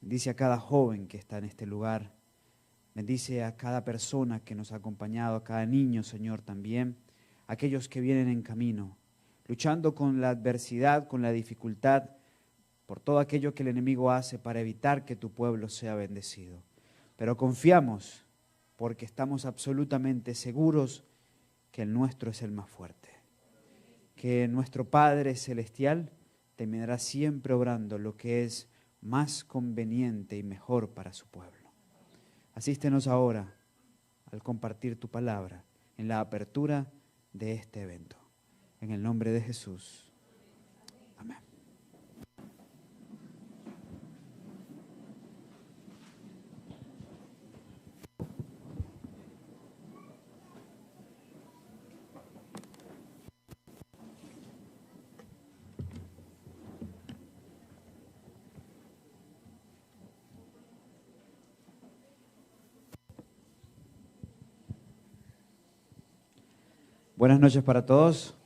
Bendice a cada joven que está en este lugar. Bendice a cada persona que nos ha acompañado, a cada niño, Señor, también. A aquellos que vienen en camino, luchando con la adversidad, con la dificultad, por todo aquello que el enemigo hace para evitar que tu pueblo sea bendecido. Pero confiamos porque estamos absolutamente seguros que el nuestro es el más fuerte. Que nuestro Padre Celestial terminará siempre obrando lo que es más conveniente y mejor para su pueblo. Asístenos ahora al compartir tu palabra en la apertura de este evento. En el nombre de Jesús. Amén. Buenas noches para todos.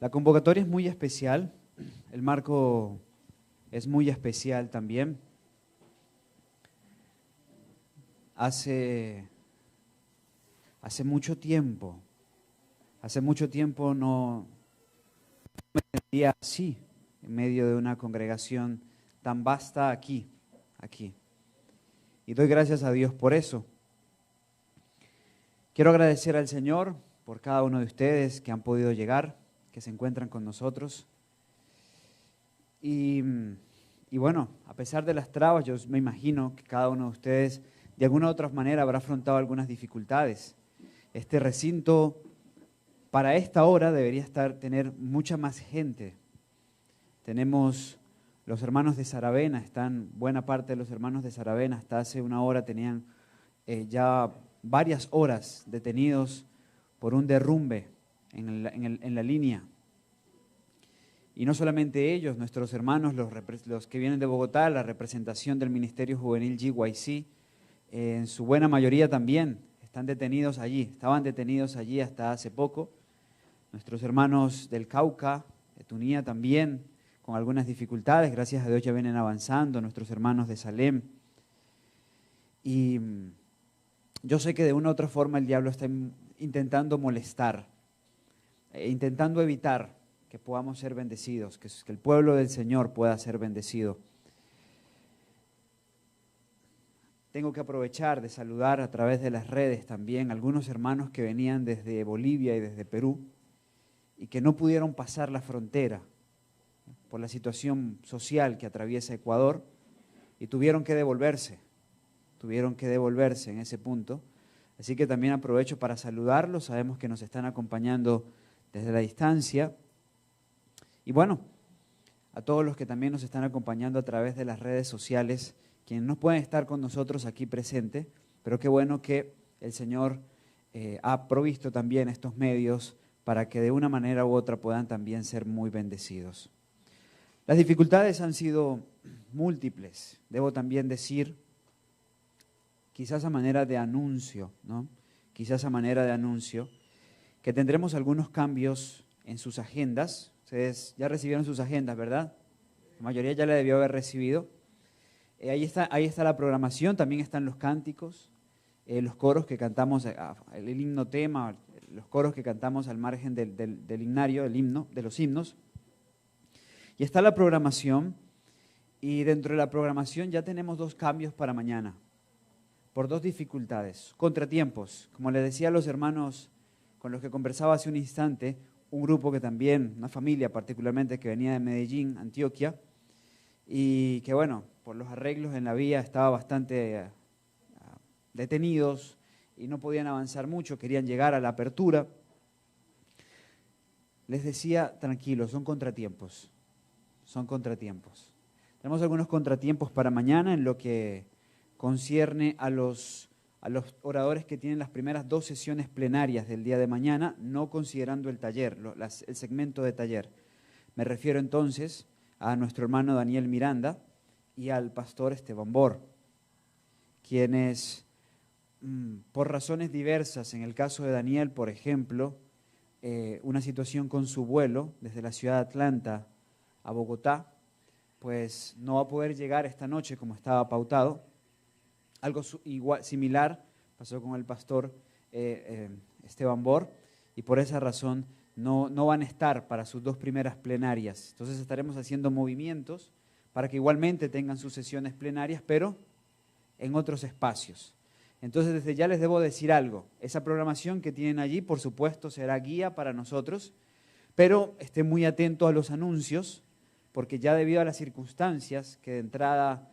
La convocatoria es muy especial, el marco es muy especial también. Hace mucho tiempo no me sentía así, en medio de una congregación tan vasta aquí. Y doy gracias a Dios por eso. Quiero agradecer al Señor por cada uno de ustedes que han podido llegar, que se encuentran con nosotros. Y bueno, a pesar de las trabas, yo me imagino que cada uno de ustedes de alguna u otra manera habrá afrontado algunas dificultades. Este recinto para esta hora debería tener mucha más gente. Tenemos los hermanos de Saravena, buena parte de los hermanos de Saravena hasta hace una hora tenían ya varias horas detenidos por un derrumbe en la línea. Y no solamente ellos, nuestros hermanos, los que vienen de Bogotá, la representación del Ministerio Juvenil GYC, en su buena mayoría también estaban detenidos allí hasta hace poco. Nuestros hermanos del Cauca, de Tunía también, con algunas dificultades, gracias a Dios ya vienen avanzando, nuestros hermanos de Salem. Y yo sé que de una u otra forma el diablo está intentando molestar, intentando evitar que podamos ser bendecidos, que el pueblo del Señor pueda ser bendecido. Tengo que aprovechar de saludar a través de las redes también algunos hermanos que venían desde Bolivia y desde Perú y que no pudieron pasar la frontera por la situación social que atraviesa Ecuador y tuvieron que devolverse en ese punto. Así que también aprovecho para saludarlos, sabemos que nos están acompañando desde la distancia. Y bueno, a todos los que también nos están acompañando a través de las redes sociales, quienes no pueden estar con nosotros aquí presentes, pero qué bueno que el Señor ha provisto también estos medios para que de una manera u otra puedan también ser muy bendecidos. Las dificultades han sido múltiples, debo también decir, quizás a manera de anuncio, ¿no? Quizás a manera de anuncio, que tendremos algunos cambios en sus agendas. Ustedes ya recibieron sus agendas, ¿verdad? La mayoría ya la debió haber recibido. Ahí está la programación, también están los cánticos, los coros que cantamos, el himno tema, los coros que cantamos al margen del himnario, el himno, de los himnos. Y está la programación, y dentro de la programación ya tenemos 2 cambios para mañana, por 2 dificultades, contratiempos. Como les decía a los hermanos con los que conversaba hace un instante, un grupo que también, una familia particularmente que venía de Medellín, Antioquia, y que bueno, por los arreglos en la vía estaba bastante detenidos y no podían avanzar mucho, querían llegar a la apertura. Les decía, tranquilos, son contratiempos. Tenemos algunos contratiempos para mañana en lo que concierne a los oradores que tienen las primeras 2 sesiones plenarias del día de mañana, no considerando el taller, el segmento de taller. Me refiero entonces a nuestro hermano Daniel Miranda y al pastor Esteban Bor, quienes por razones diversas, en el caso de Daniel, por ejemplo, una situación con su vuelo desde la ciudad de Atlanta a Bogotá, pues no va a poder llegar esta noche como estaba pautado. Algo similar pasó con el pastor Esteban Bor, y por esa razón no van a estar para sus 2 primeras plenarias. Entonces estaremos haciendo movimientos para que igualmente tengan sus sesiones plenarias, pero en otros espacios. Entonces desde ya les debo decir algo. Esa programación que tienen allí, por supuesto, será guía para nosotros, pero estén muy atentos a los anuncios, porque ya debido a las circunstancias que de entrada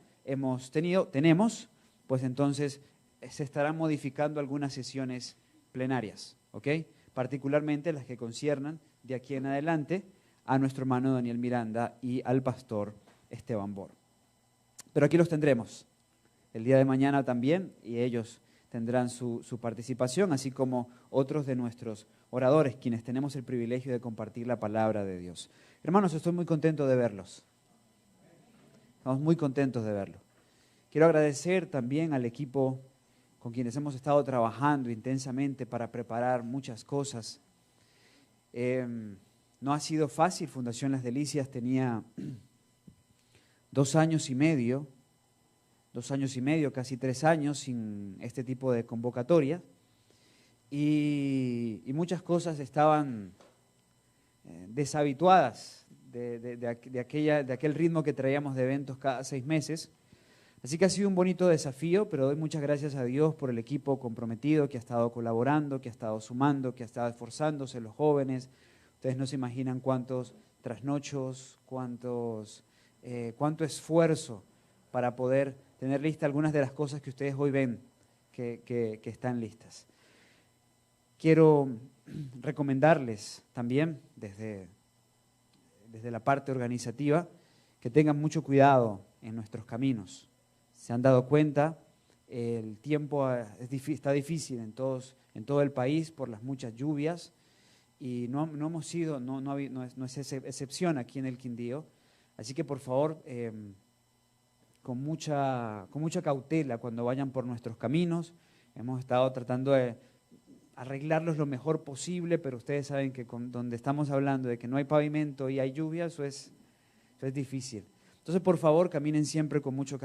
tenemos, pues entonces se estarán modificando algunas sesiones plenarias, ¿ok? Particularmente las que conciernan de aquí en adelante a nuestro hermano Daniel Miranda y al pastor Esteban Bor. Pero aquí los tendremos el día de mañana también, y ellos tendrán su participación, así como otros de nuestros oradores, quienes tenemos el privilegio de compartir la palabra de Dios. Hermanos, estoy muy contento de verlos. Estamos muy contentos de verlos. Quiero agradecer también al equipo con quienes hemos estado trabajando intensamente para preparar muchas cosas. No ha sido fácil. Fundación Las Delicias tenía 2 años y medio, casi 3 años sin este tipo de convocatoria, y muchas cosas estaban deshabituadas de aquel ritmo que traíamos de eventos cada 6 meses. Así que ha sido un bonito desafío, pero doy muchas gracias a Dios por el equipo comprometido que ha estado colaborando, que ha estado sumando, que ha estado esforzándose, los jóvenes. Ustedes no se imaginan cuántos trasnochos, cuánto esfuerzo para poder tener listas algunas de las cosas que ustedes hoy ven que están listas. Quiero recomendarles también desde la parte organizativa que tengan mucho cuidado en nuestros caminos. Se han dado cuenta, el tiempo está difícil en todo el país por las muchas lluvias, y no es excepción aquí en el Quindío. Así que por favor, con mucha cautela cuando vayan por nuestros caminos. Hemos estado tratando de arreglarlos lo mejor posible, pero ustedes saben que donde estamos hablando de que no hay pavimento y hay lluvia, eso es difícil. Entonces, por favor, caminen siempre con mucho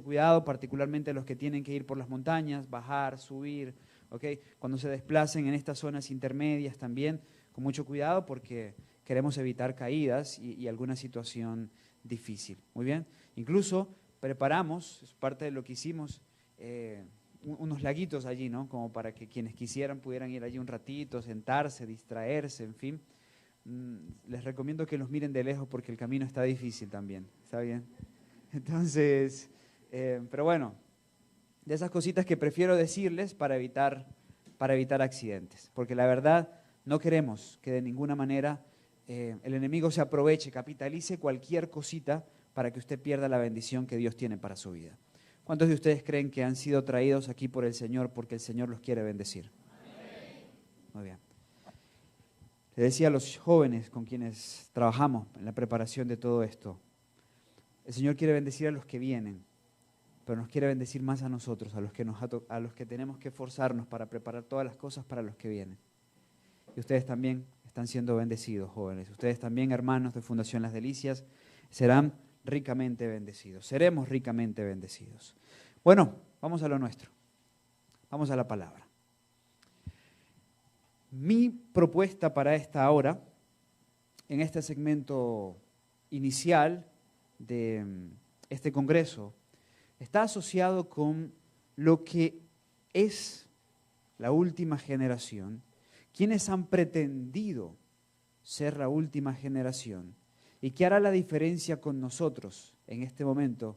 cuidado, particularmente los que tienen que ir por las montañas, bajar, subir, ¿okay? Cuando se desplacen en estas zonas intermedias también, con mucho cuidado, porque queremos evitar caídas y alguna situación difícil. Muy bien. Incluso preparamos, es parte de lo que hicimos, unos laguitos allí, ¿no? Como para que quienes quisieran pudieran ir allí un ratito, sentarse, distraerse, en fin. Les recomiendo que los miren de lejos porque el camino está difícil también, ¿está bien? Entonces, pero bueno, de esas cositas que prefiero decirles para evitar accidentes, porque la verdad no queremos que de ninguna manera el enemigo se aproveche, capitalice cualquier cosita para que usted pierda la bendición que Dios tiene para su vida. ¿Cuántos de ustedes creen que han sido traídos aquí por el Señor porque el Señor los quiere bendecir? Muy bien. Le decía a los jóvenes con quienes trabajamos en la preparación de todo esto, el Señor quiere bendecir a los que vienen, pero nos quiere bendecir más a nosotros, a los que tenemos que esforzarnos para preparar todas las cosas para los que vienen. Y ustedes también están siendo bendecidos, jóvenes. Ustedes también, hermanos de Fundación Las Delicias, serán ricamente bendecidos. Seremos ricamente bendecidos. Bueno, vamos a lo nuestro. Vamos a la palabra. Mi propuesta para esta hora, en este segmento inicial de este congreso, está asociado con lo que es la última generación, quienes han pretendido ser la última generación y qué hará la diferencia con nosotros en este momento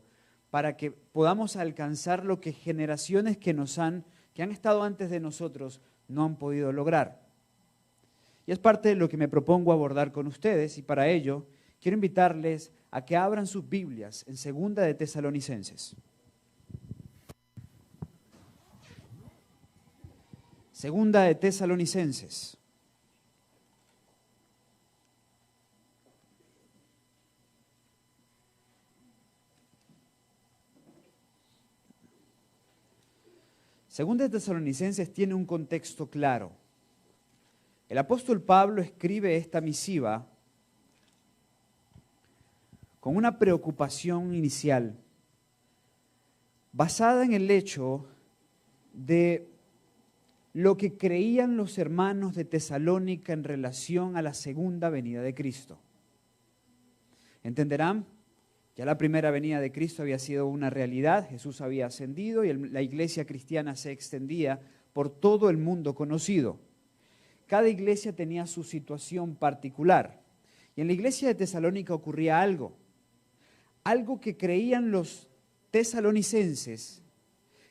para que podamos alcanzar lo que generaciones que han estado antes de nosotros no han podido lograr. Y es parte de lo que me propongo abordar con ustedes, y para ello quiero invitarles a que abran sus Biblias en 2 de Tesalonicenses. 2 de Tesalonicenses. Segunda de Tesalonicenses tiene un contexto claro. El apóstol Pablo escribe esta misiva con una preocupación inicial basada en el hecho de lo que creían los hermanos de Tesalónica en relación a la segunda venida de Cristo. Entenderán, ya la primera venida de Cristo había sido una realidad, Jesús había ascendido y la iglesia cristiana se extendía por todo el mundo conocido. Cada iglesia tenía su situación particular. Y en la iglesia de Tesalónica ocurría algo que creían los tesalonicenses,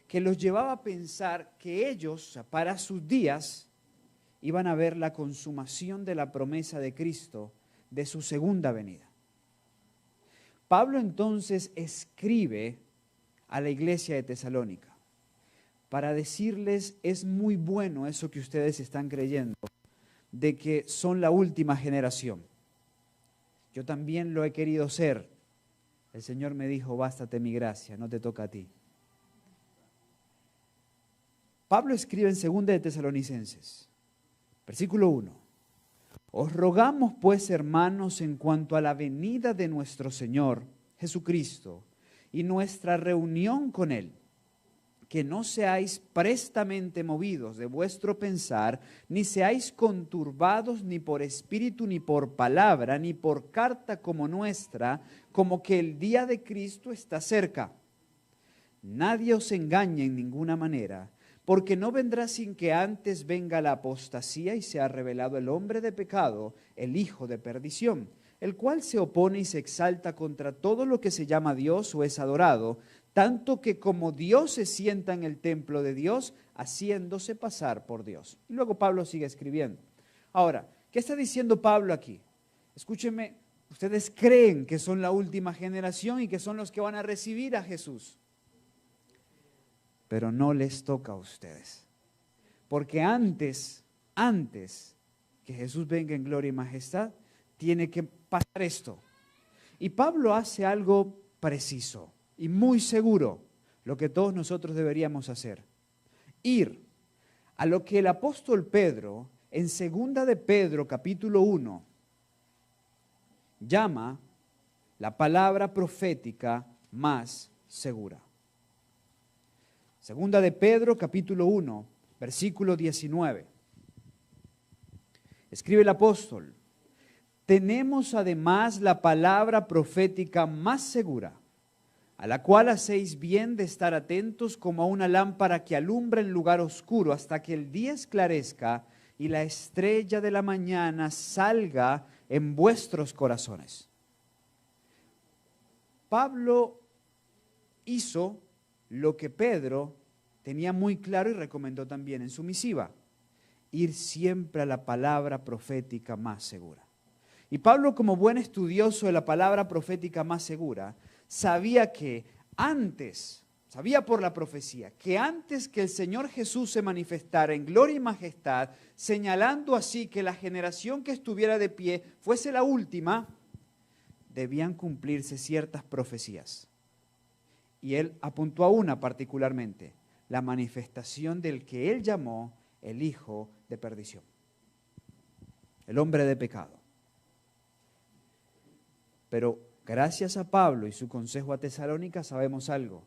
que los llevaba a pensar que ellos, para sus días, iban a ver la consumación de la promesa de Cristo de su segunda venida. Pablo entonces escribe a la iglesia de Tesalónica para decirles: es muy bueno eso que ustedes están creyendo, de que son la última generación. Yo también lo he querido ser. El Señor me dijo: bástate mi gracia, no te toca a ti. Pablo escribe en 2 de Tesalonicenses, versículo 1. Os rogamos pues, hermanos, en cuanto a la venida de nuestro Señor Jesucristo y nuestra reunión con Él, que no seáis prestamente movidos de vuestro pensar, ni seáis conturbados ni por espíritu, ni por palabra, ni por carta como nuestra, como que el día de Cristo está cerca. Nadie os engañe en ninguna manera, porque no vendrá sin que antes venga la apostasía y sea revelado el hombre de pecado, el hijo de perdición, el cual se opone y se exalta contra todo lo que se llama Dios o es adorado, tanto que como Dios se sienta en el templo de Dios, haciéndose pasar por Dios. Y luego Pablo sigue escribiendo. Ahora, ¿qué está diciendo Pablo aquí? Escúchenme, ustedes creen que son la última generación y que son los que van a recibir a Jesús. Pero no les toca a ustedes. Porque antes que Jesús venga en gloria y majestad, tiene que pasar esto. Y Pablo hace algo preciso y muy seguro, lo que todos nosotros deberíamos hacer. Ir a lo que el apóstol Pedro, en 2 de Pedro, capítulo 1, llama la palabra profética más segura. 2 de Pedro, capítulo 1, versículo 19. Escribe el apóstol: tenemos además la palabra profética más segura, a la cual hacéis bien de estar atentos como a una lámpara que alumbra en lugar oscuro hasta que el día esclarezca y la estrella de la mañana salga en vuestros corazones. Pablo hizo lo que Pedro tenía muy claro y recomendó también en su misiva: ir siempre a la palabra profética más segura. Y Pablo, como buen estudioso de la palabra profética más segura, sabía por la profecía, que antes que el Señor Jesús se manifestara en gloria y majestad, señalando así que la generación que estuviera de pie fuese la última, debían cumplirse ciertas profecías. Y él apuntó a una particularmente: la manifestación del que él llamó el hijo de perdición, el hombre de pecado. Pero gracias a Pablo y su consejo a Tesalónica sabemos algo: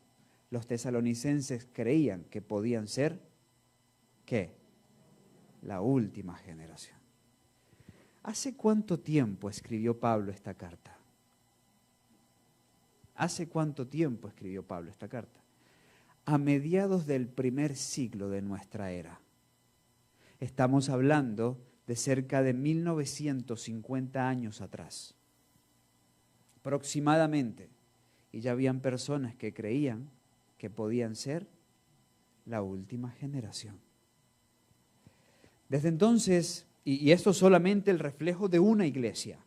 los tesalonicenses creían que podían ser, ¿qué? La última generación. ¿Hace cuánto tiempo escribió Pablo esta carta? ¿Hace cuánto tiempo escribió Pablo esta carta? A mediados del primer siglo de nuestra era. Estamos hablando de cerca de 1950 años atrás, aproximadamente. Y ya habían personas que creían que podían ser la última generación. Desde entonces, y esto es solamente el reflejo de una iglesia,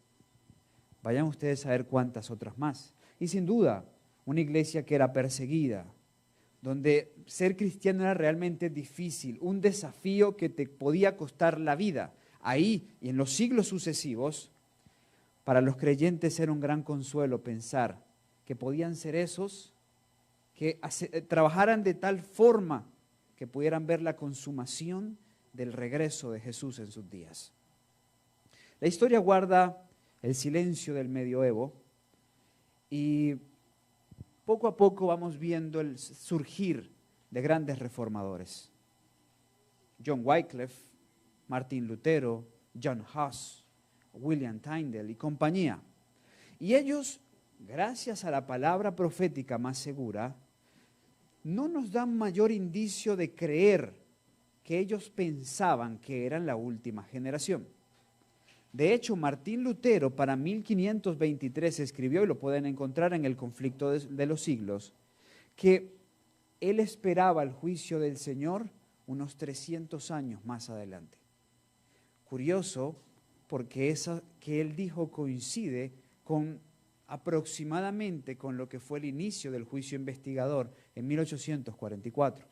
vayan ustedes a ver cuántas otras más. Y sin duda, una iglesia que era perseguida, donde ser cristiano era realmente difícil, un desafío que te podía costar la vida. Ahí y en los siglos sucesivos, para los creyentes era un gran consuelo pensar que podían ser esos que trabajaran de tal forma que pudieran ver la consumación del regreso de Jesús en sus días. La historia guarda el silencio del medioevo Y poco a poco vamos viendo el surgir de grandes reformadores. John Wycliffe, Martín Lutero, John Huss, William Tyndale y compañía. Y ellos, gracias a la palabra profética más segura, no nos dan mayor indicio de creer que ellos pensaban que eran la última generación. De hecho, Martín Lutero para 1523 escribió, y lo pueden encontrar en el Conflicto de los Siglos, que él esperaba el juicio del Señor unos 300 años más adelante. Curioso, porque eso que él dijo coincide con aproximadamente con lo que fue el inicio del juicio investigador en 1844.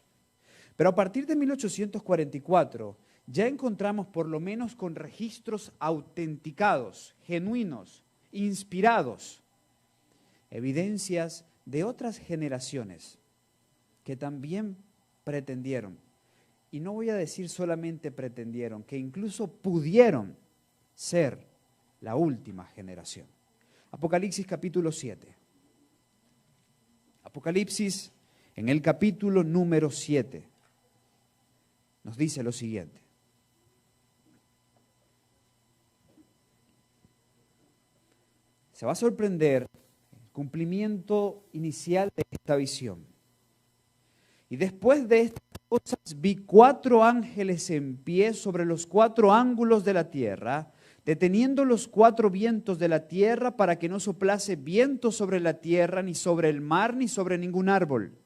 Pero a partir de 1844 ya encontramos, por lo menos con registros autenticados, genuinos, inspirados, evidencias de otras generaciones que también pretendieron, y no voy a decir solamente pretendieron, que incluso pudieron ser la última generación. Apocalipsis capítulo 7. Apocalipsis en el capítulo número 7 nos dice lo siguiente. Se va a sorprender el cumplimiento inicial de esta visión. Y después de estas cosas vi 4 ángeles en pie sobre los 4 ángulos de la tierra, deteniendo los 4 vientos de la tierra para que no soplase viento sobre la tierra, ni sobre el mar, ni sobre ningún árbol.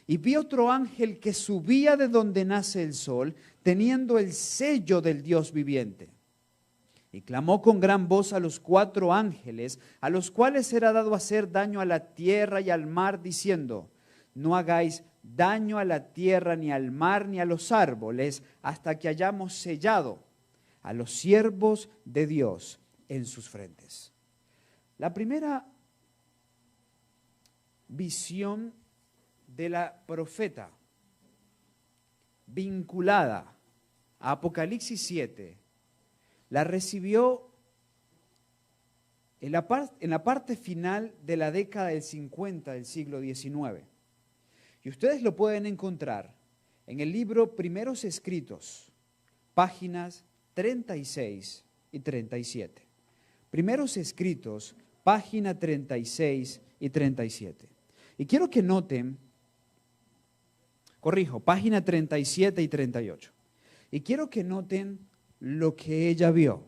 Y vi otro ángel que subía de donde nace el sol, teniendo el sello del Dios viviente. Y clamó con gran voz a los 4 ángeles, a los cuales era dado hacer daño a la tierra y al mar, diciendo: no hagáis daño a la tierra, ni al mar, ni a los árboles, hasta que hayamos sellado a los siervos de Dios en sus frentes. La primera visión de la profeta vinculada a Apocalipsis 7 la recibió en la parte final de la década del 50 del siglo XIX. Y ustedes lo pueden encontrar en el libro Primeros Escritos, páginas 36 y 37. Primeros Escritos, página 36 y 37. Y quiero que noten, página 37 y 38. Y quiero que noten lo que ella vio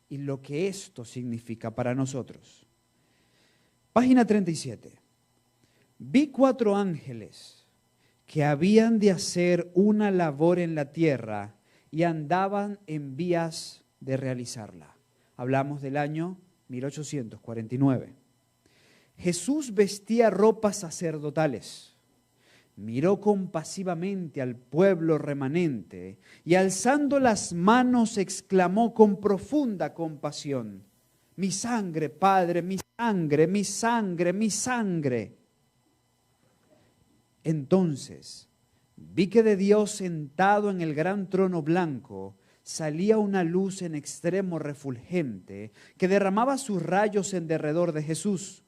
y lo que esto significa para nosotros. Página 37. Vi 4 ángeles que habían de hacer una labor en la tierra y andaban en vías de realizarla. Hablamos del año 1849. Jesús vestía ropas sacerdotales. Miró compasivamente al pueblo remanente y alzando las manos exclamó con profunda compasión: mi sangre, Padre, mi sangre, mi sangre, mi sangre. Entonces vi que de Dios sentado en el gran trono blanco salía una luz en extremo refulgente que derramaba sus rayos en derredor de Jesús.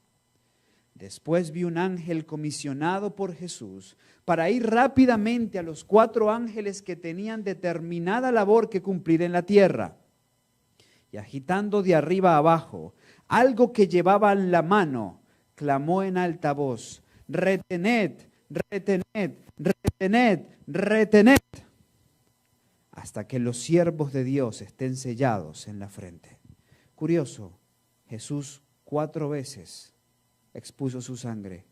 Después vi un ángel comisionado por Jesús para ir rápidamente a los 4 ángeles que tenían determinada labor que cumplir en la tierra. Y agitando de arriba a abajo algo que llevaba en la mano, clamó en alta voz: retened, retened, retened, retened, hasta que los siervos de Dios estén sellados en la frente. Curioso, Jesús 4 veces expuso su sangre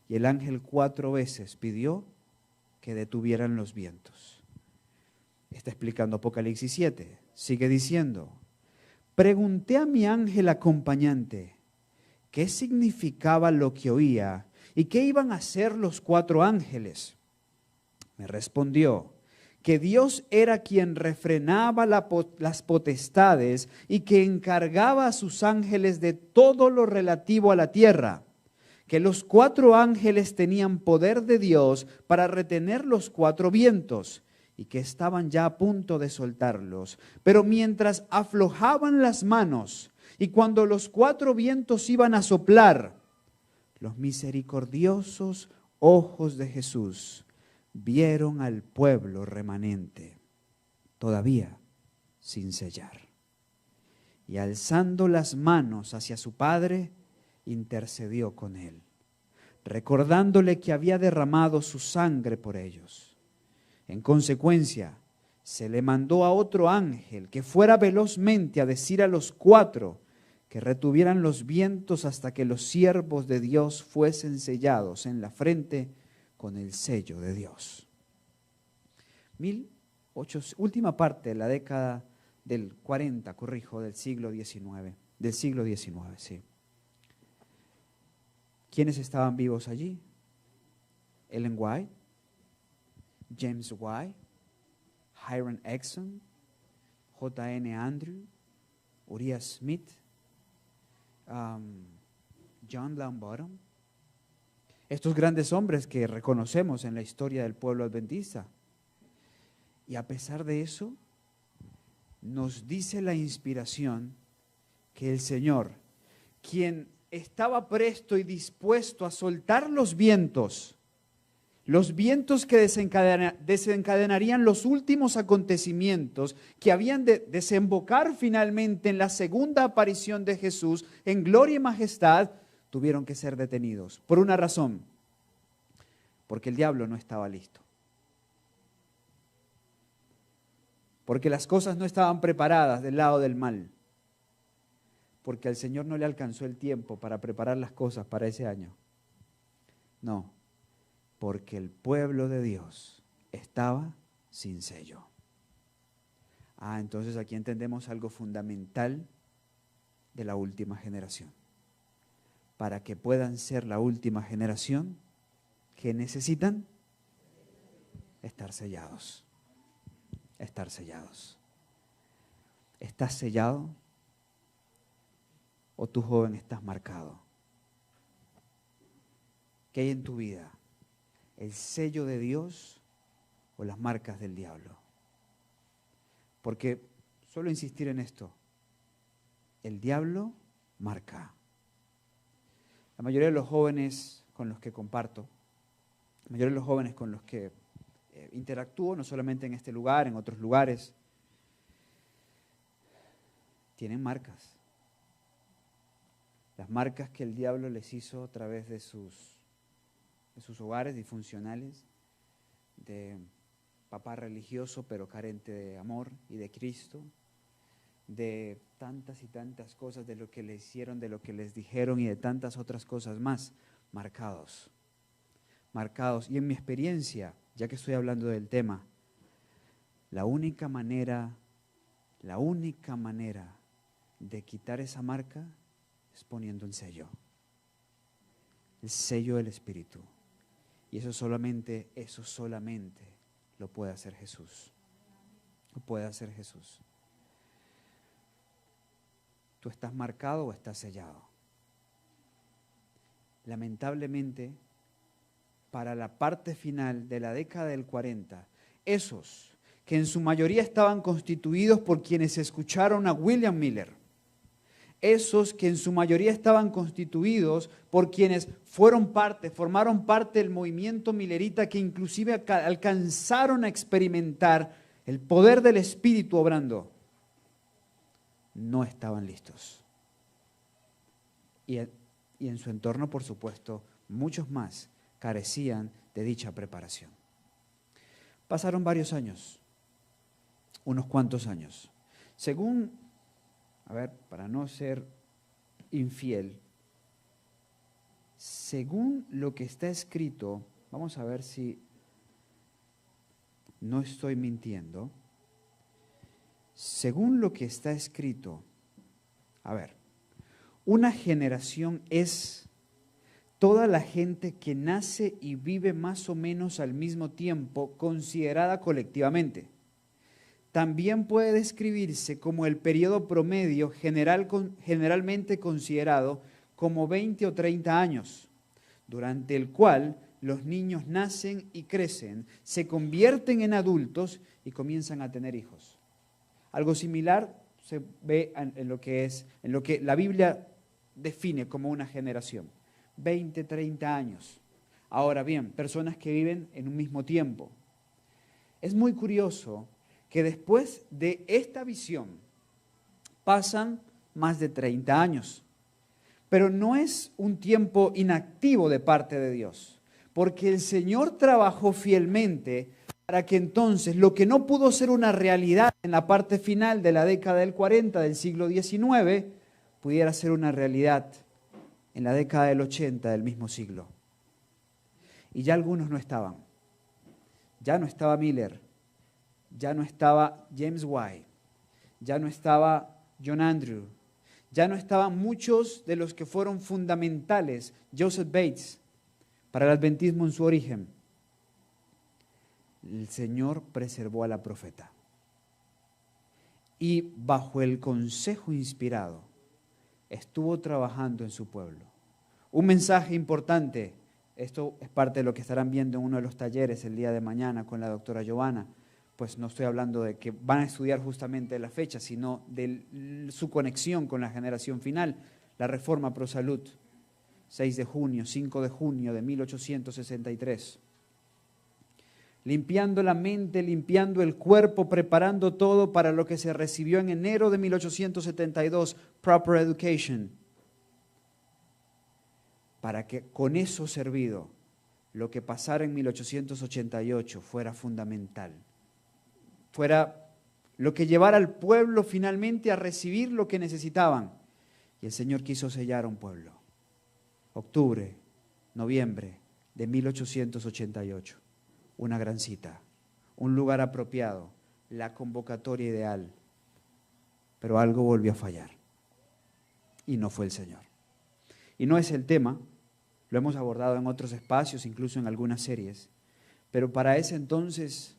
y el ángel 4 veces pidió que detuvieran los vientos. Está explicando Apocalipsis 7. Sigue diciendo: pregunté a mi ángel acompañante qué significaba lo que oía y qué iban a hacer los 4 ángeles. Me respondió que Dios era quien refrenaba las potestades y que encargaba a sus ángeles de todo lo relativo a la tierra, que los 4 ángeles tenían poder de Dios para retener los 4 vientos y que estaban ya a punto de soltarlos. Pero mientras aflojaban las manos y cuando los 4 vientos iban a soplar, los misericordiosos ojos de Jesús vieron al pueblo remanente, todavía sin sellar. Y alzando las manos hacia su Padre, intercedió con él, recordándole que había derramado su sangre por ellos. En consecuencia, se le mandó a otro ángel que fuera velozmente a decir a los 4 que retuvieran los vientos hasta que los siervos de Dios fuesen sellados en la frente con el sello de Dios. Última parte de la década del 40, del siglo XIX, sí. ¿Quiénes estaban vivos allí? Ellen White, James White, Hiram Exon, J.N. Andrew, Uriah Smith, John Longbottom. Estos grandes hombres que reconocemos en la historia del pueblo adventista. Y a pesar de eso, nos dice la inspiración que el Señor, quien estaba presto y dispuesto a soltar los vientos que desencadenarían los últimos acontecimientos que habían de desembocar finalmente en la segunda aparición de Jesús en gloria y majestad, tuvieron que ser detenidos. Por una razón, porque el diablo no estaba listo. Porque las cosas no estaban preparadas del lado del mal. Porque al Señor no le alcanzó el tiempo para preparar las cosas para ese año. No, porque el pueblo de Dios estaba sin sello. Entonces aquí entendemos algo fundamental de la última generación. Para que puedan ser la última generación, ¿qué necesitan? Estar sellados. Estar sellados. ¿Estás sellado? ¿O tú, joven, estás marcado? ¿Qué hay en tu vida? ¿El sello de Dios o las marcas del diablo? Porque, suelo insistir en esto, el diablo marca. La mayoría de los jóvenes con los que comparto, la mayoría de los jóvenes con los que interactúo, no solamente en este lugar, en otros lugares, tienen marcas. Las marcas que el diablo les hizo a través de sus hogares disfuncionales, de papá religioso pero carente de amor y de Cristo, de tantas y tantas cosas, de lo que le hicieron, de lo que les dijeron y de tantas otras cosas más, marcados. Y en mi experiencia, ya que estoy hablando del tema, la única manera de quitar esa marca es poniendo un sello. El sello del Espíritu. Y eso solamente lo puede hacer Jesús. Lo puede hacer Jesús. ¿Tú estás marcado o estás sellado? Lamentablemente, para la parte final de la década del 40, esos que en su mayoría estaban constituidos por quienes escucharon a William Miller, esos que en su mayoría estaban constituidos por quienes formaron parte del movimiento millerita, que inclusive alcanzaron a experimentar el poder del Espíritu obrando, no estaban listos. Y en su entorno, por supuesto, muchos más carecían de dicha preparación. Pasaron varios años, unos cuantos años. Para no ser infiel, según lo que está escrito, vamos a ver si no estoy mintiendo. Según lo que está escrito, una generación es toda la gente que nace y vive más o menos al mismo tiempo, considerada colectivamente. También puede describirse como el periodo promedio generalmente considerado como 20 o 30 años, durante el cual los niños nacen y crecen, se convierten en adultos y comienzan a tener hijos. Algo similar se ve en lo que la Biblia define como una generación. 20, 30 años. Ahora bien, personas que viven en un mismo tiempo. Es muy curioso que después de esta visión pasan más de 30 años. Pero no es un tiempo inactivo de parte de Dios, porque el Señor trabajó fielmente para que entonces lo que no pudo ser una realidad en la parte final de la década del 40 del siglo XIX, pudiera ser una realidad en la década del 80 del mismo siglo. Y ya algunos no estaban. Ya no estaba Miller, ya no estaba James White, ya no estaba John Andrew, ya no estaban muchos de los que fueron fundamentales, Joseph Bates, para el adventismo en su origen. El Señor preservó a la profeta. Y bajo el consejo inspirado, estuvo trabajando en su pueblo. Un mensaje importante, esto es parte de lo que estarán viendo en uno de los talleres el día de mañana con la doctora Giovanna, pues no estoy hablando de que van a estudiar justamente la fecha, sino de su conexión con la generación final, la Reforma Pro Salud, 6 de junio, 5 de junio de 1863. Limpiando la mente, limpiando el cuerpo, preparando todo para lo que se recibió en enero de 1872, Proper Education, para que con eso servido, lo que pasara en 1888 fuera fundamental, fuera lo que llevara al pueblo finalmente a recibir lo que necesitaban. Y el Señor quiso sellar a un pueblo. Octubre, noviembre de 1888. Una gran cita, un lugar apropiado, la convocatoria ideal. Pero algo volvió a fallar. Y no fue el Señor. Y no es el tema, lo hemos abordado en otros espacios, incluso en algunas series. Pero para ese entonces,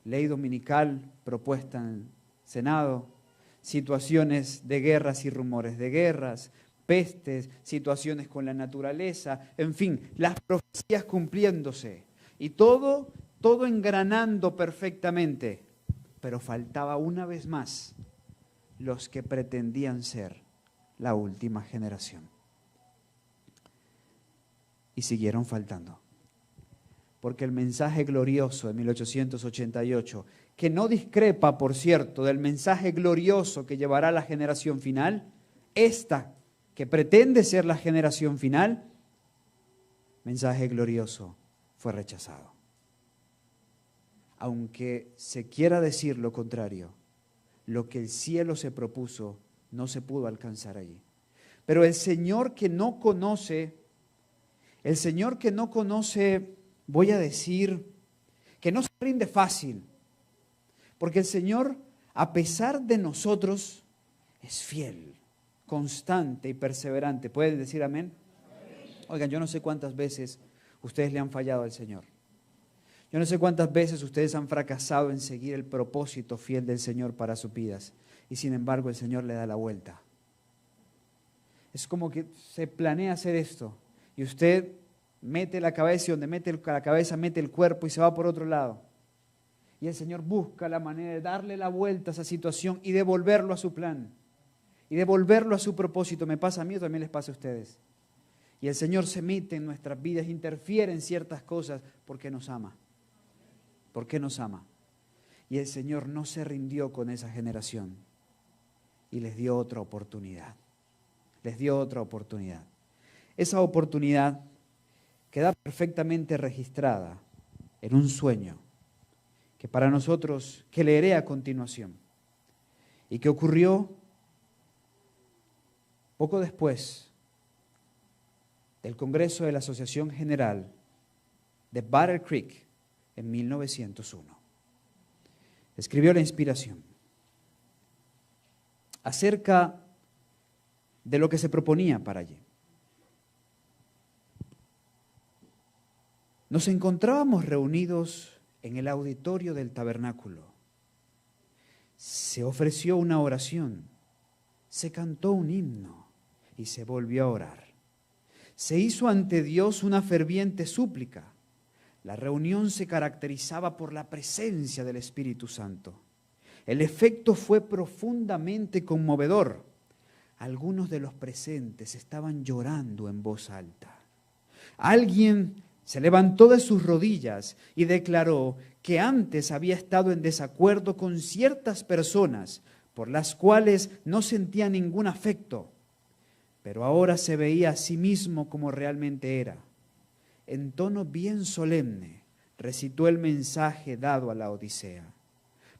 ley dominical propuesta en el Senado, situaciones de guerras y rumores de guerras, pestes, situaciones con la naturaleza, en fin, las profecías cumpliéndose. Y todo engranando perfectamente, pero faltaba una vez más los que pretendían ser la última generación. Y siguieron faltando. Porque el mensaje glorioso de 1888, que no discrepa, por cierto, del mensaje glorioso que llevará la generación final, esta que pretende ser la generación final, mensaje glorioso, fue rechazado. Aunque se quiera decir lo contrario, lo que el cielo se propuso no se pudo alcanzar allí. Pero el Señor que no conoce, voy a decir, que no se rinde fácil, porque el Señor, a pesar de nosotros, es fiel, constante y perseverante. ¿Pueden decir amén? Oigan, yo no sé cuántas veces ustedes le han fallado al Señor. Yo no sé cuántas veces ustedes han fracasado en seguir el propósito fiel del Señor para sus vidas. Y sin embargo el Señor le da la vuelta. Es como que se planea hacer esto y usted mete la cabeza y donde mete la cabeza mete el cuerpo y se va por otro lado. Y el Señor busca la manera de darle la vuelta a esa situación y devolverlo a su plan. Y devolverlo a su propósito. Me pasa a mí o también les pasa a ustedes. Y el Señor se mete en nuestras vidas, interfiere en ciertas cosas porque nos ama. ¿Por qué nos ama? Y el Señor no se rindió con esa generación y les dio otra oportunidad. Les dio otra oportunidad. Esa oportunidad queda perfectamente registrada en un sueño que para nosotros, que leeré a continuación y que ocurrió poco después del Congreso de la Asociación General de Battle Creek en 1901. Escribió la inspiración acerca de lo que se proponía para allí. Nos encontrábamos reunidos en el auditorio del tabernáculo. Se ofreció una oración, se cantó un himno y se volvió a orar. Se hizo ante Dios una ferviente súplica. La reunión se caracterizaba por la presencia del Espíritu Santo. El efecto fue profundamente conmovedor. Algunos de los presentes estaban llorando en voz alta. Alguien se levantó de sus rodillas y declaró que antes había estado en desacuerdo con ciertas personas por las cuales no sentía ningún afecto, pero ahora se veía a sí mismo como realmente era. En tono bien solemne recitó el mensaje dado a la Odisea.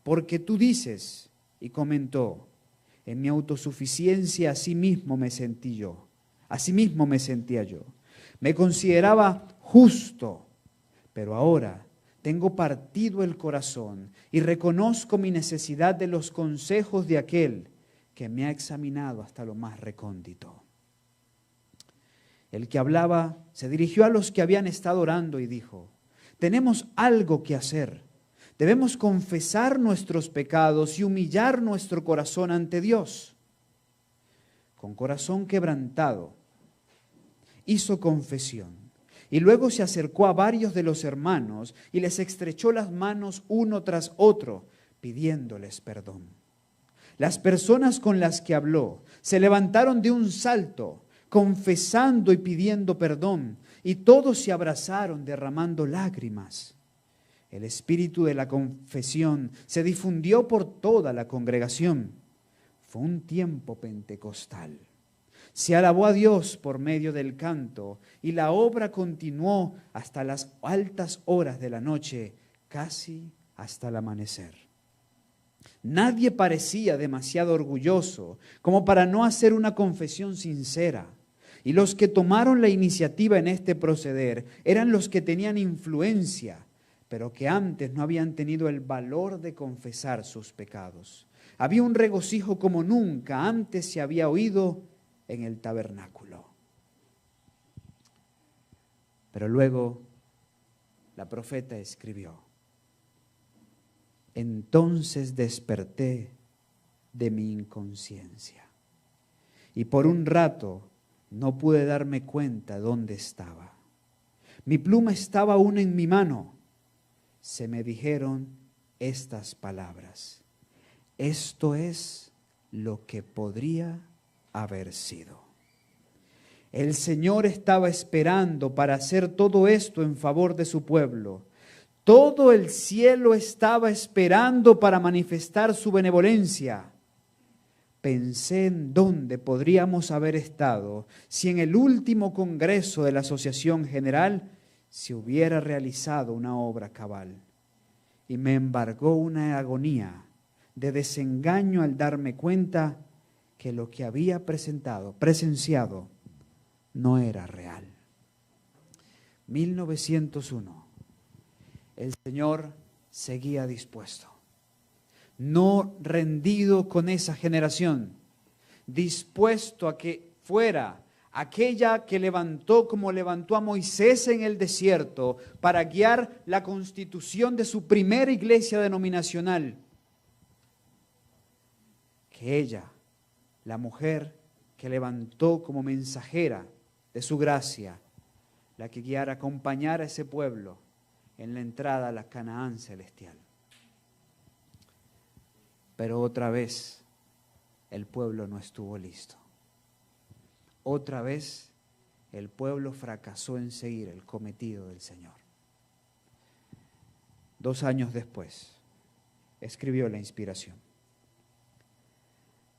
Porque tú dices, y comentó, en mi autosuficiencia asimismo me sentí yo, asimismo me sentía yo. Me consideraba justo, pero ahora tengo partido el corazón y reconozco mi necesidad de los consejos de aquel que me ha examinado hasta lo más recóndito. El que hablaba se dirigió a los que habían estado orando y dijo, tenemos algo que hacer. Debemos confesar nuestros pecados y humillar nuestro corazón ante Dios. Con corazón quebrantado, hizo confesión y luego se acercó a varios de los hermanos y les estrechó las manos uno tras otro, pidiéndoles perdón. Las personas con las que habló se levantaron de un salto, confesando y pidiendo perdón, y todos se abrazaron derramando lágrimas. El espíritu de la confesión se difundió por toda la congregación. Fue un tiempo pentecostal. Se alabó a Dios por medio del canto y la obra continuó hasta las altas horas de la noche, casi hasta el amanecer. Nadie parecía demasiado orgulloso como para no hacer una confesión sincera. Y los que tomaron la iniciativa en este proceder eran los que tenían influencia, pero que antes no habían tenido el valor de confesar sus pecados. Había un regocijo como nunca antes se había oído en el tabernáculo. Pero luego la profeta escribió, entonces desperté de mi inconsciencia y por un rato no pude darme cuenta dónde estaba. Mi pluma estaba aún en mi mano. Se me dijeron estas palabras. Esto es lo que podría haber sido. El Señor estaba esperando para hacer todo esto en favor de su pueblo. Todo el cielo estaba esperando para manifestar su benevolencia. Pensé en dónde podríamos haber estado si en el último congreso de la Asociación General se hubiera realizado una obra cabal. Y me embargó una agonía de desengaño al darme cuenta que lo que había presenciado, no era real. 1901. El Señor seguía dispuesto. No rendido con esa generación, dispuesto a que fuera aquella que levantó como levantó a Moisés en el desierto para guiar la constitución de su primera iglesia denominacional. Que ella, la mujer que levantó como mensajera de su gracia, la que guiara, acompañara a ese pueblo en la entrada a la Canaán celestial. Pero otra vez el pueblo no estuvo listo. Otra vez el pueblo fracasó en seguir el cometido del Señor. 2 años después escribió la inspiración.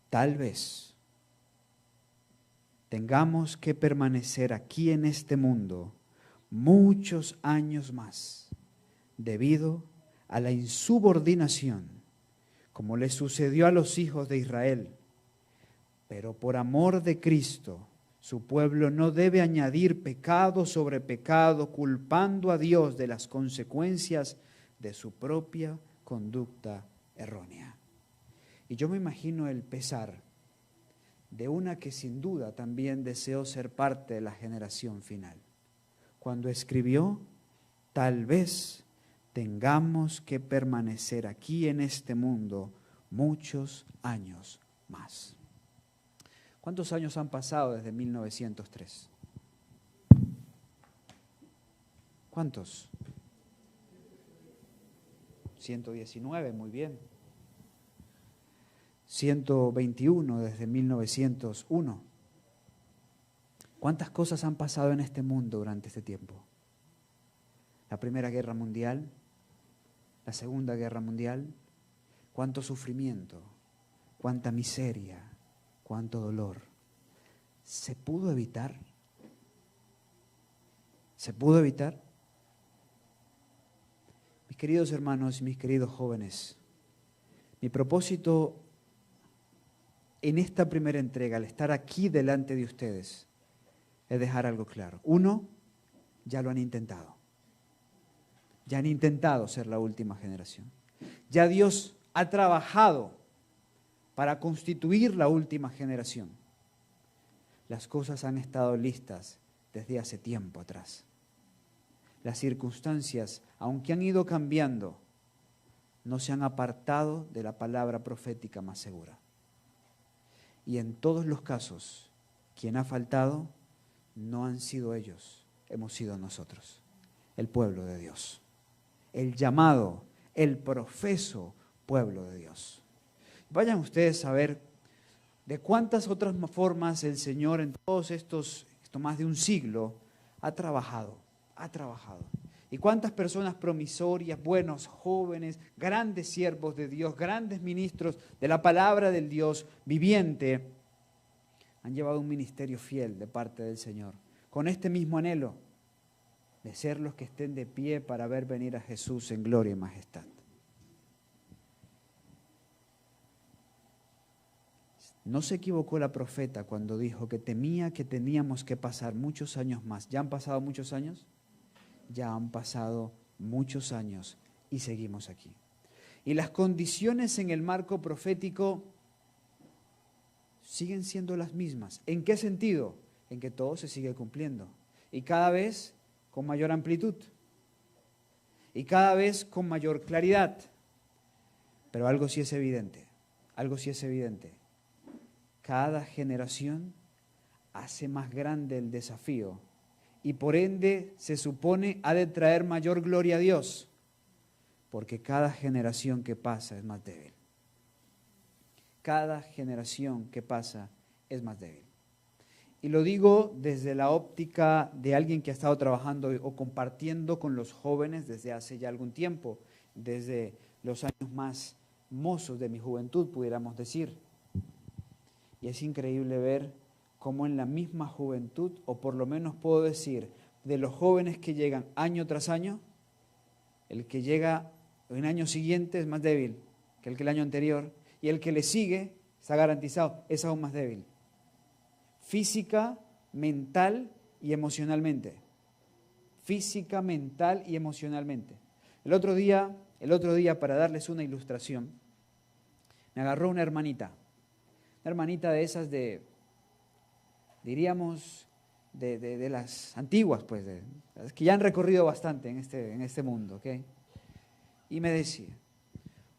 Tal vez tengamos que permanecer aquí en este mundo muchos años más debido a la insubordinación, como le sucedió a los hijos de Israel. Pero por amor de Cristo, su pueblo no debe añadir pecado sobre pecado, culpando a Dios de las consecuencias de su propia conducta errónea. Y yo me imagino el pesar de una que sin duda también deseó ser parte de la generación final. Cuando escribió, tal vez tengamos que permanecer aquí en este mundo muchos años más. ¿Cuántos años han pasado desde 1903? ¿Cuántos? 119, muy bien. 121 desde 1901. ¿Cuántas cosas han pasado en este mundo durante este tiempo? La Primera Guerra Mundial, la Segunda Guerra Mundial, cuánto sufrimiento, cuánta miseria, cuánto dolor. ¿Se pudo evitar? ¿Se pudo evitar? Mis queridos hermanos y mis queridos jóvenes, mi propósito en esta primera entrega, al estar aquí delante de ustedes, es dejar algo claro. Uno, ya lo han intentado. Ya han intentado ser la última generación. Ya Dios ha trabajado para constituir la última generación. Las cosas han estado listas desde hace tiempo atrás. Las circunstancias, aunque han ido cambiando, no se han apartado de la palabra profética más segura. Y en todos los casos, quien ha faltado no han sido ellos, hemos sido nosotros, el pueblo de Dios, el llamado, el profeso pueblo de Dios. Vayan ustedes a ver de cuántas otras formas el Señor en todos esto más de un siglo, ha trabajado. Y cuántas personas promisorias, buenos, jóvenes, grandes siervos de Dios, grandes ministros de la palabra del Dios viviente, han llevado un ministerio fiel de parte del Señor, con este mismo anhelo de ser los que estén de pie para ver venir a Jesús en gloria y majestad. No se equivocó la profeta cuando dijo que temía que teníamos que pasar muchos años más. ¿Ya han pasado muchos años? Ya han pasado muchos años y seguimos aquí. Y las condiciones en el marco profético siguen siendo las mismas. ¿En qué sentido? En que todo se sigue cumpliendo. Y cada vez con mayor amplitud. Y cada vez con mayor claridad. Pero algo sí es evidente. Cada generación hace más grande el desafío y por ende se supone ha de traer mayor gloria a Dios, porque cada generación que pasa es más débil. Cada generación que pasa es más débil. Y lo digo desde la óptica de alguien que ha estado trabajando o compartiendo con los jóvenes desde hace ya algún tiempo, desde los años más mozos de mi juventud, pudiéramos decir. Y es increíble ver cómo en la misma juventud, o por lo menos puedo decir, de los jóvenes que llegan año tras año, el que llega en año siguiente es más débil que el año anterior, y el que le sigue, está garantizado, es aún más débil. Física, mental y emocionalmente. Física, mental y emocionalmente. El otro día, para darles una ilustración, me agarró una hermanita de esas diríamos, de las antiguas, pues, de las que ya han recorrido bastante en este mundo, ¿ok? Y me decía,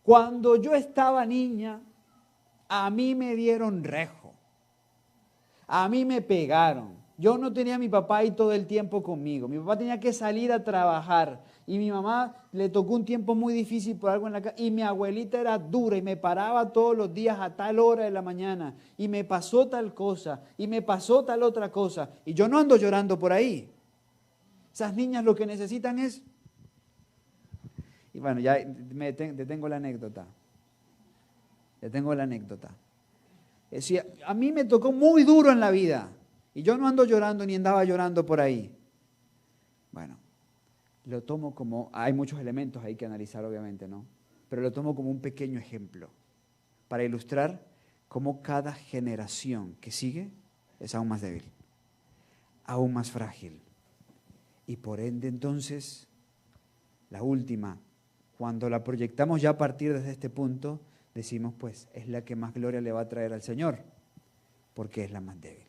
cuando yo estaba niña, a mí me dieron rejo, a mí me pegaron, yo no tenía a mi papá ahí todo el tiempo conmigo, mi papá tenía que salir a trabajar y mi mamá le tocó un tiempo muy difícil por algo en la casa y mi abuelita era dura y me paraba todos los días a tal hora de la mañana y me pasó tal cosa y me pasó tal otra cosa y yo no ando llorando por ahí. Esas niñas lo que necesitan es... Y bueno, ya detengo la anécdota. Es decir, a mí me tocó muy duro en la vida y yo no ando llorando ni andaba llorando por ahí. Bueno, lo tomo como, hay muchos elementos ahí que analizar obviamente, ¿no? Pero lo tomo como un pequeño ejemplo para ilustrar cómo cada generación que sigue es aún más débil, aún más frágil. Y por ende entonces, la última, cuando la proyectamos ya a partir de este punto, decimos pues es la que más gloria le va a traer al Señor, porque es la más débil.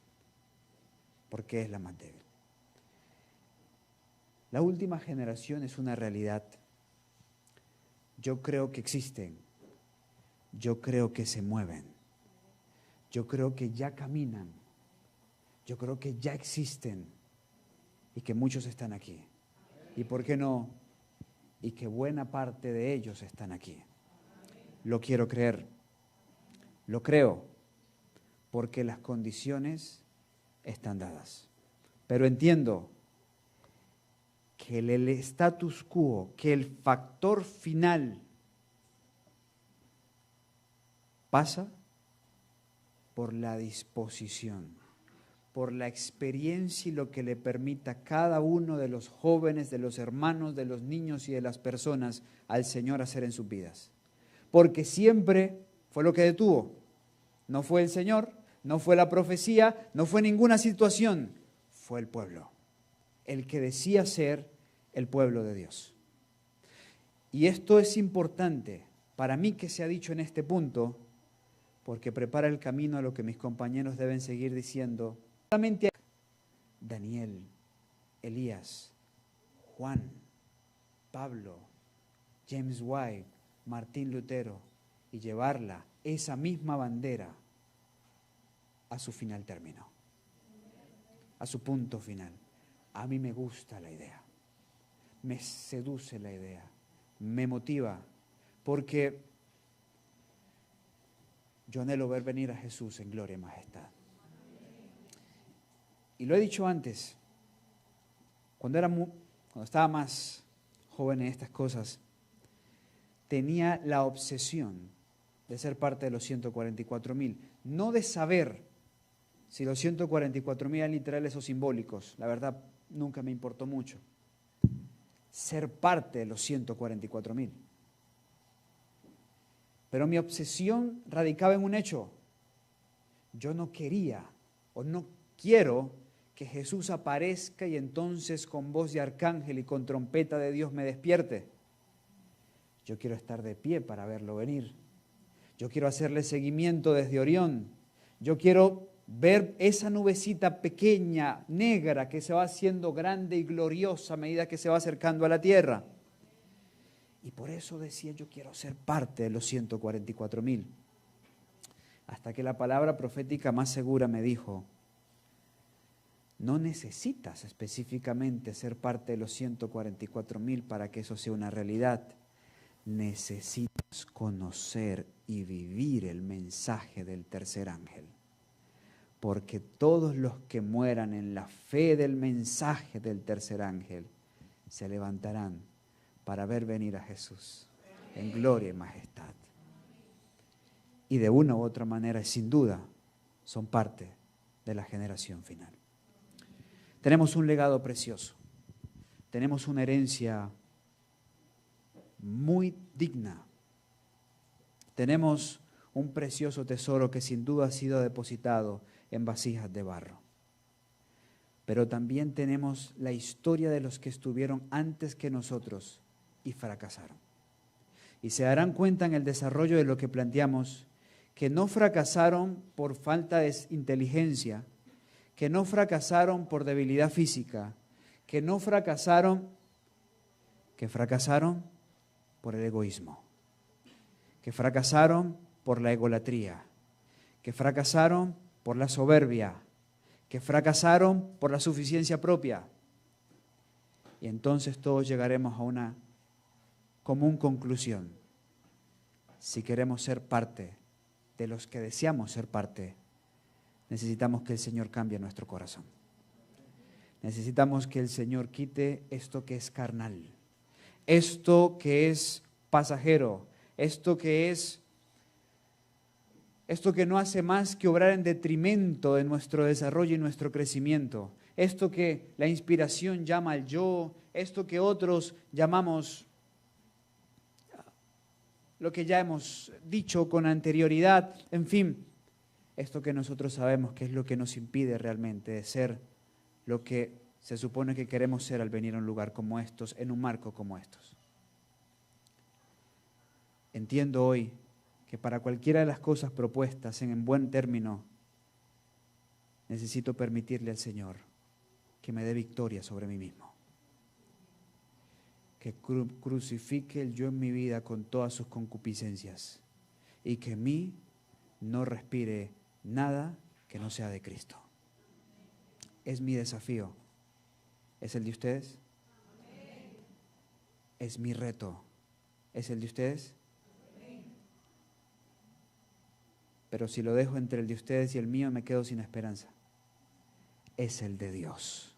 La última generación es una realidad. Yo creo que existen, yo creo que se mueven, yo creo que ya caminan, yo creo que ya existen y que muchos están aquí. ¿Y por qué no? Y que buena parte de ellos están aquí. Lo quiero creer, lo creo, porque las condiciones están dadas. Pero entiendo que el status quo, que el factor final pasa por la disposición, por la experiencia y lo que le permita a cada uno de los jóvenes, de los hermanos, de los niños y de las personas al Señor hacer en sus vidas. Porque siempre fue lo que detuvo. No fue el Señor, no fue la profecía, no fue ninguna situación, fue el pueblo, el que decía ser el pueblo de Dios. Y esto es importante para mí que se ha dicho en este punto, porque prepara el camino a lo que mis compañeros deben seguir diciendo. Solamente Daniel, Elías, Juan, Pablo, James White, Martín Lutero, y llevarla, esa misma bandera, a su final término, a su punto final. A mí me gusta la idea, me seduce la idea, me motiva, porque yo anhelo ver venir a Jesús en gloria y majestad. Y lo he dicho antes, cuando estaba más joven en estas cosas, tenía la obsesión de ser parte de los 144,000, no de saber si los 144,000 eran literales o simbólicos, la verdad nunca me importó mucho, ser parte de los 144,000. Pero mi obsesión radicaba en un hecho: yo no quería o no quiero que Jesús aparezca y entonces con voz de arcángel y con trompeta de Dios me despierte. Yo quiero estar de pie para verlo venir. Yo quiero hacerle seguimiento desde Orión. Yo quiero ver esa nubecita pequeña, negra, que se va haciendo grande y gloriosa a medida que se va acercando a la tierra. Y por eso decía, yo quiero ser parte de los 144,000. Hasta que la palabra profética más segura me dijo: no necesitas específicamente ser parte de los 144,000 para que eso sea una realidad. Necesitas conocer y vivir el mensaje del tercer ángel. Porque todos los que mueran en la fe del mensaje del tercer ángel se levantarán para ver venir a Jesús en gloria y majestad. Y de una u otra manera, sin duda, son parte de la generación final. Tenemos un legado precioso, tenemos una herencia muy digna, tenemos un precioso tesoro que sin duda ha sido depositado en vasijas de barro. Pero también tenemos la historia de los que estuvieron antes que nosotros y fracasaron. Y se darán cuenta en el desarrollo de lo que planteamos, que no fracasaron por falta de inteligencia, que no fracasaron por debilidad física, que fracasaron por el egoísmo, que fracasaron por la egolatría, que fracasaron por la soberbia, que fracasaron por la suficiencia propia. Y entonces todos llegaremos a una común conclusión: si queremos ser parte de los que deseamos ser parte, necesitamos que el Señor cambie nuestro corazón. Necesitamos que el Señor quite esto que es carnal, esto que es pasajero, esto que no hace más que obrar en detrimento de nuestro desarrollo y nuestro crecimiento, esto que la inspiración llama al yo, esto que otros llamamos lo que ya hemos dicho con anterioridad, en fin, esto que nosotros sabemos que es lo que nos impide realmente de ser lo que se supone que queremos ser al venir a un lugar como estos, en un marco como estos. Entiendo hoy que para cualquiera de las cosas propuestas en buen término, necesito permitirle al Señor que me dé victoria sobre mí mismo. Que crucifique el yo en mi vida con todas sus concupiscencias y que en mí no respire nada que no sea de Cristo. Es mi desafío. ¿Es el de ustedes? Es mi reto. ¿Es el de ustedes? Pero si lo dejo entre el de ustedes y el mío, me quedo sin esperanza. Es el de Dios.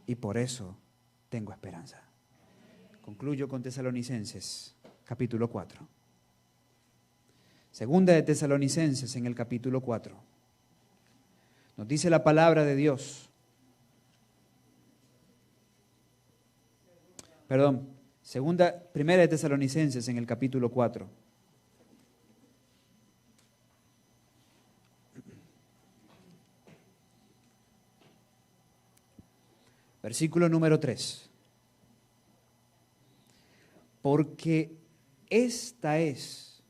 y por eso tengo esperanza. Concluyo con Tesalonicenses, capítulo 4. Segunda de Tesalonicenses, en el capítulo 4. Nos dice la palabra de Dios. Primera de Tesalonicenses, en el capítulo 4. Versículo número 3. Porque esta es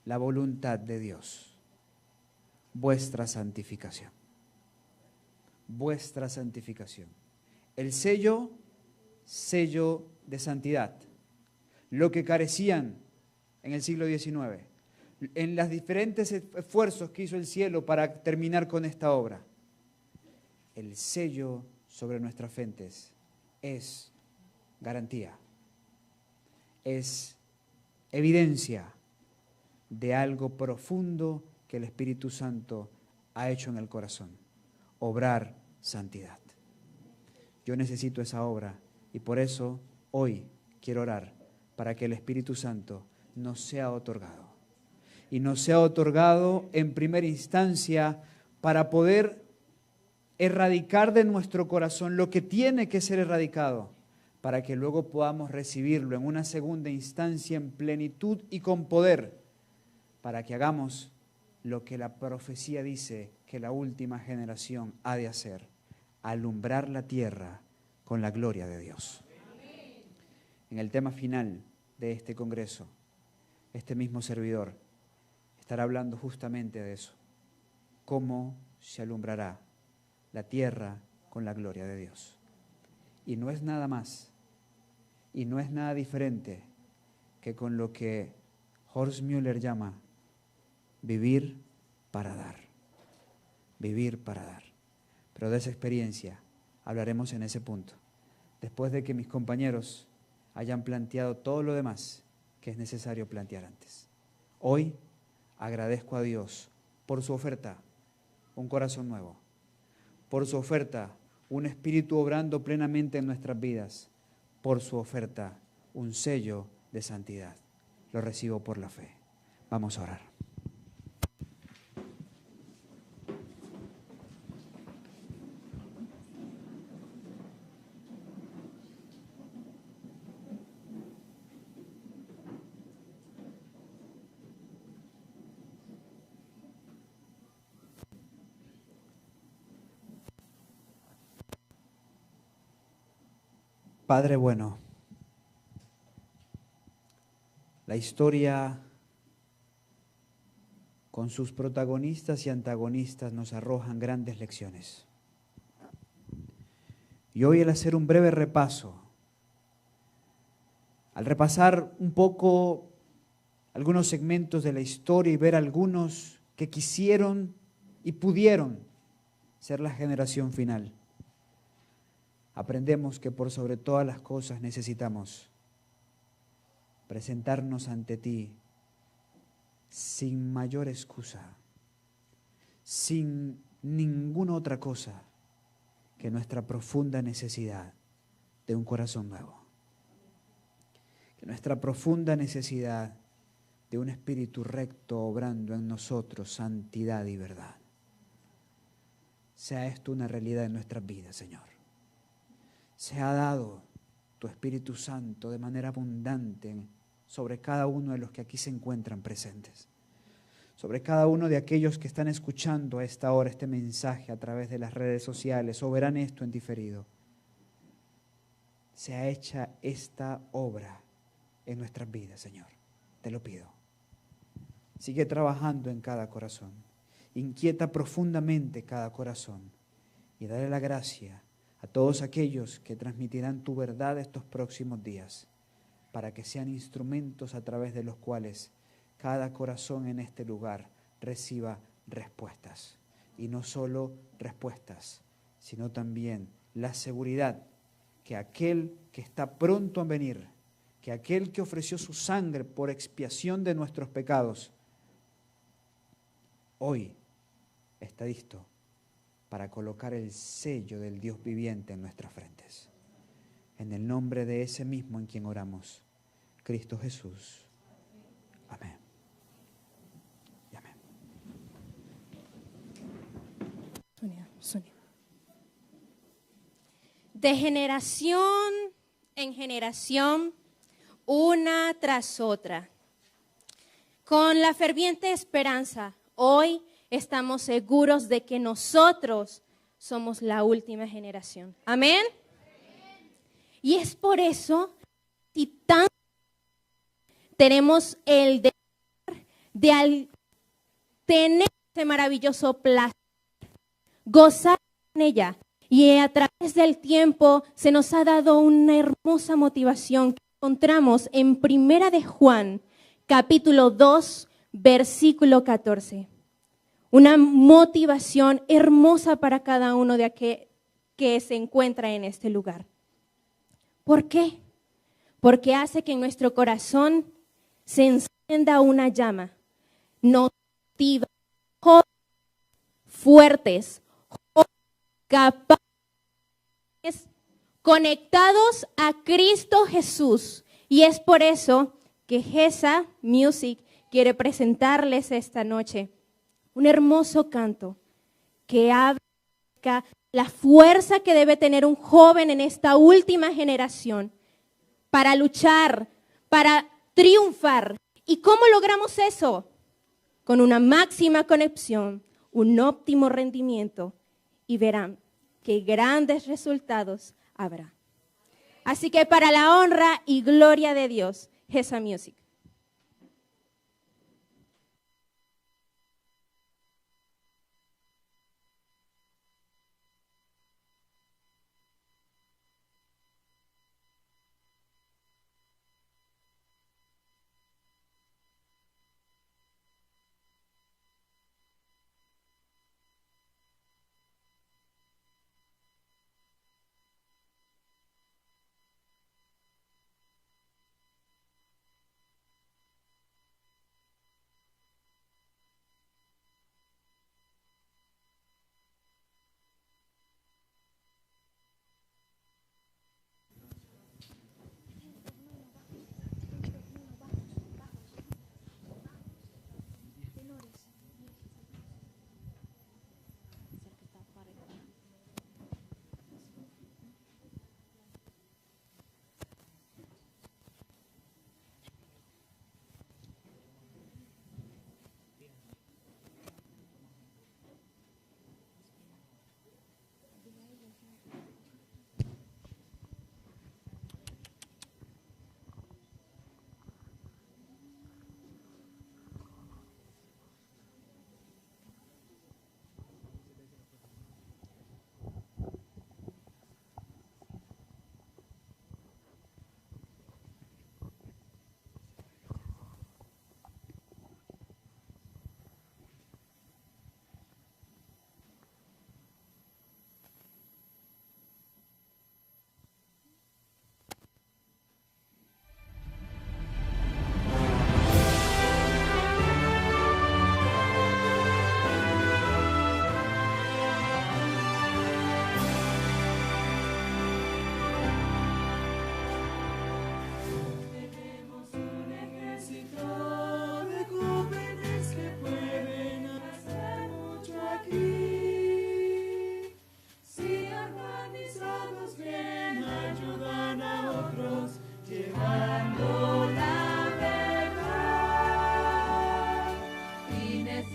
la voluntad de Dios, vuestra santificación. Vuestra santificación. El sello de santidad. Lo que carecían en el siglo XIX, en los diferentes esfuerzos que hizo el cielo para terminar con esta obra. El sello sobre nuestras frentes es garantía, es evidencia de algo profundo que el Espíritu Santo ha hecho en el corazón, obrar santidad. Yo necesito esa obra y por eso hoy quiero orar para que el Espíritu Santo nos sea otorgado. Y nos sea otorgado en primera instancia para poder erradicar de nuestro corazón lo que tiene que ser erradicado, para que luego podamos recibirlo en una segunda instancia en plenitud y con poder, para que hagamos lo que la profecía dice que la última generación ha de hacer, alumbrar la tierra con la gloria de Dios. En el tema final de este congreso, este mismo servidor estará hablando justamente de eso, cómo se alumbrará la tierra con la gloria de Dios. Y no es nada más, y no es nada diferente que con lo que Horst Müller llama vivir para dar. Vivir para dar. Pero de esa experiencia hablaremos en ese punto, después de que mis compañeros hayan planteado todo lo demás que es necesario plantear antes. Hoy agradezco a Dios por su oferta, un corazón nuevo, por su oferta, un espíritu obrando plenamente en nuestras vidas, por su oferta, un sello de santidad. Lo recibo por la fe. Vamos a orar. Padre bueno, la historia con sus protagonistas y antagonistas nos arrojan grandes lecciones. Y hoy al hacer un breve repaso, al repasar un poco algunos segmentos de la historia y ver algunos que quisieron y pudieron ser la generación final, aprendemos que por sobre todas las cosas necesitamos presentarnos ante ti sin mayor excusa, sin ninguna otra cosa que nuestra profunda necesidad de un corazón nuevo, que nuestra profunda necesidad de un espíritu recto obrando en nosotros santidad y verdad. Sea esto una realidad en nuestras vidas, Señor. Se ha dado tu Espíritu Santo de manera abundante sobre cada uno de los que aquí se encuentran presentes, sobre cada uno de aquellos que están escuchando a esta hora este mensaje a través de las redes sociales o verán esto en diferido. Sea hecha esta obra en nuestras vidas, Señor. Te lo pido. Sigue trabajando en cada corazón. Inquieta profundamente cada corazón y dale la gracia a todos aquellos que transmitirán tu verdad estos próximos días, para que sean instrumentos a través de los cuales cada corazón en este lugar reciba respuestas. Y no solo respuestas, sino también la seguridad que aquel que está pronto a venir, que aquel que ofreció su sangre por expiación de nuestros pecados, hoy está listo para colocar el sello del Dios viviente en nuestras frentes. En el nombre de ese mismo en quien oramos, Cristo Jesús. Amén. Y amén. De generación en generación, una tras otra, con la ferviente esperanza, hoy estamos seguros de que nosotros somos la última generación. Amén. Y es por eso, si tan tenemos el deber de tener ese maravilloso placer, gozar en ella. Y a través del tiempo se nos ha dado una hermosa motivación que encontramos en Primera de Juan, capítulo 2, versículo 14. Una motivación hermosa para cada uno de aquel que se encuentra en este lugar. ¿Por qué? Porque hace que en nuestro corazón se encienda una llama. Nos motiva, jóvenes, fuertes, capaces, conectados a Cristo Jesús. Y es por eso que GESA Music quiere presentarles esta noche un hermoso canto que habla de la fuerza que debe tener un joven en esta última generación para luchar, para triunfar. ¿Y cómo logramos eso? Con una máxima conexión, un óptimo rendimiento, y verán que grandes resultados habrá. Así que para la honra y gloria de Dios, GESA Music.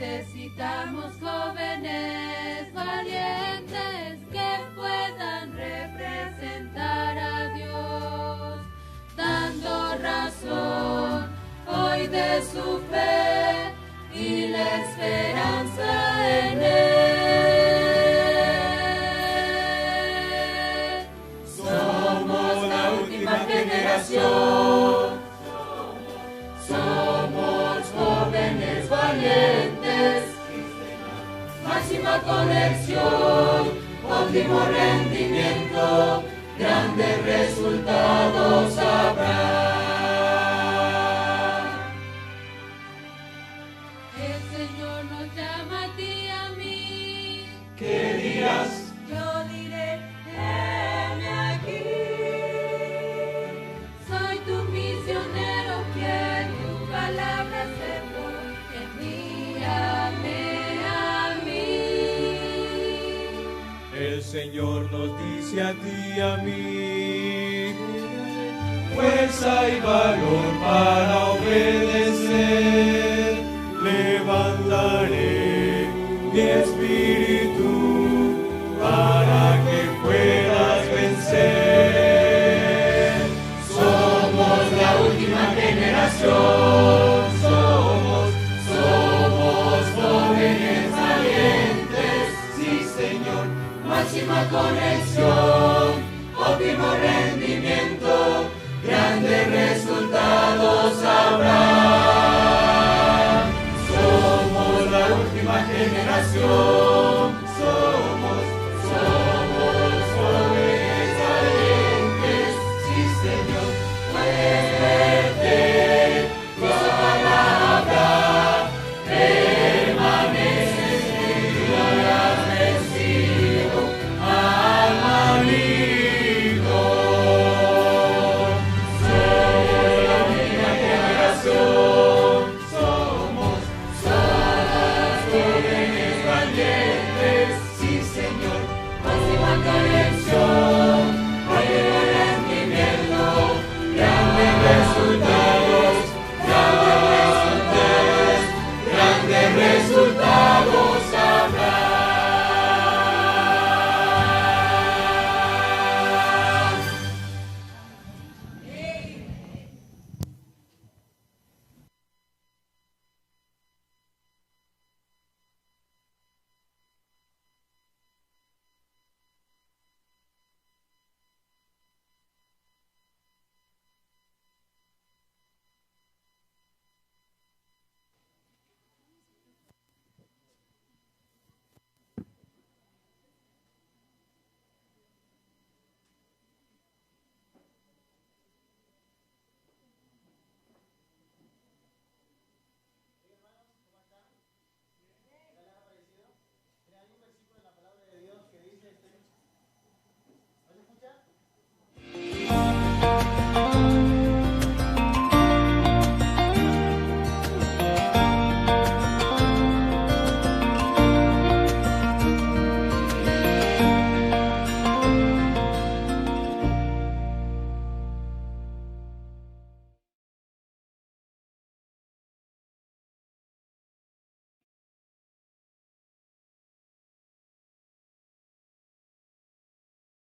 Necesitamos jóvenes valientes que puedan representar a Dios, dando razón hoy de su fe y la esperanza en Él. Somos la última generación, somos jóvenes valientes, máxima conexión, óptimo rendimiento, grandes resultados habrá. El Señor nos llama a ti y a mí, que día Señor nos dice a ti y a mí, fuerza y valor para obedecer, levantaré mi espíritu para que puedas vencer. Somos la última generación, somos jóvenes valientes, sí Señor, máxima conexión, óptimo rendimiento, grandes resultados habrá. Somos la última generación.